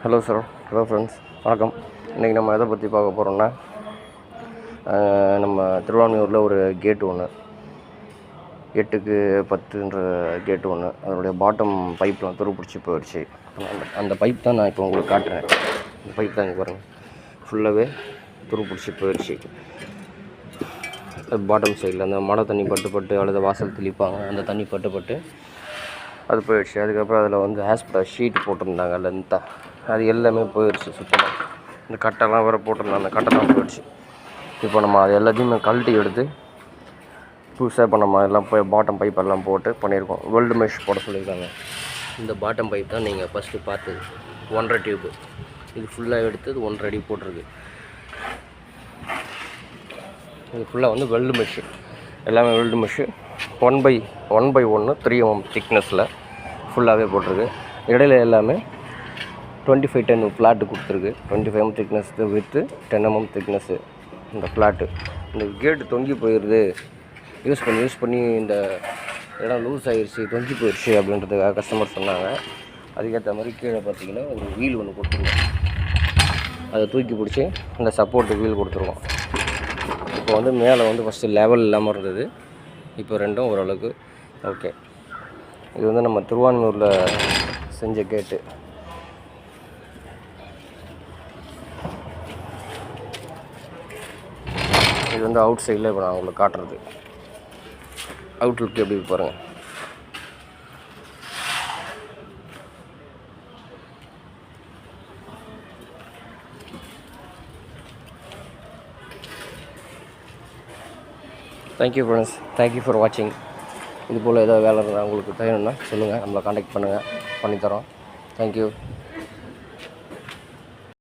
Hello sir, hello friends, வணக்கம். இன்றைக்கி நம்ம எதை பற்றி பார்க்க போகிறோம்னா, நம்ம திருவான்மியூரில் ஒரு கேட்டு ஒன்று 8க்கு 10ன்ற கேட்டு ஒன்று, அதனுடைய பாட்டம் பைப்லாம் துருப்பிடிச்சி போயிடுச்சு. அந்த பைப் தான் நான் இப்போ உங்களுக்கு காட்டுறேன். இந்த பைப் தான் இங்கே பாருங்கள், ஃபுல்லாகவே துருப்பிடிச்சி போயிடுச்சு. பாட்டம் சைடில் அந்த மழை தண்ணி பட்டு அல்லது வாசல் தெளிப்பாங்க, அந்த தண்ணி பட்டு அது போயிடுச்சு. அதுக்கப்புறம் அதில் வந்து ஆஸ்பெட்டாஸ் ஷீட் போட்டிருந்தாங்க, லென்த்தாக அது எல்லாமே போயிடுச்சு சுத்தமாக. இந்த கட்டெல்லாம் வேறு போட்டிருந்தாங்க, அந்த கட்டெல்லாம் போயிடுச்சு. இப்போ நம்ம அது எல்லாத்தையுமே கழட்டி எடுத்து புதுசாக இப்போ நம்ம எல்லாம் போய் பாட்டம் பைப் எல்லாம் போட்டு பண்ணியிருக்கோம். வெல்டு மெஷ் போட சொல்லியிருக்காங்க. இந்த பாட்டம் பைப் தான் நீங்கள் ஃபஸ்ட்டு பார்த்தது 1.5 டியூப்பு. இது ஃபுல்லாக எடுத்து இது 1.5 அடி போட்டிருக்கு. இது ஃபுல்லாக வந்து வெல்டு மெஷ்ஷு, எல்லாமே வெல்டு மெஷ்ஷு 1/1 3 mm திக்னஸில் ஃபுல்லாகவே போட்டிருக்கு. இடையில எல்லாமே 2510 ஃப்ளாட்டு கொடுத்துருக்கு. 25 mm thickness with 10 mm thickness இந்த ஃப்ளாட்டு. இந்த கேட்டு தொங்கி போயிடுது, யூஸ் பண்ணி இந்த இடம் லூஸ் ஆகிடுச்சு, தொங்கி போயிடுச்சு அப்படின்றதுக்காக கஸ்டமர் சொன்னாங்க. அதுக்கேற்ற மாதிரி கீழே பார்த்தீங்கன்னா ஒரு வீல் ஒன்று கொடுத்துருவோம். அதை தூக்கி பிடிச்சி இந்த சப்போர்ட்டு வீல் கொடுத்துருவோம். இப்போ வந்து மேலே வந்து ஃபஸ்ட்டு லெவல் இல்லாமல் இருந்தது, இப்போ ரெண்டும் ஓரளவுக்கு ஓகே. இது வந்து நம்ம திருவான்மியூரில் செஞ்ச கேட்டு. இது வந்து அவுட் சைடில் இப்போ நான் உங்களுக்கு காட்டுறது. அவுட்லுக் எப்படி பாருங்கள். தேங்க்யூ ஃப்ரெண்ட்ஸ், தேங்க்யூ ஃபார் வாட்சிங். இது போல் ஏதாவது வேலை இருந்தால் உங்களுக்கு தேவைன்னா சொல்லுங்கள், நம்மளை காண்டாக்ட் பண்ணுங்கள், பண்ணித்தரோம். தேங்க்யூ.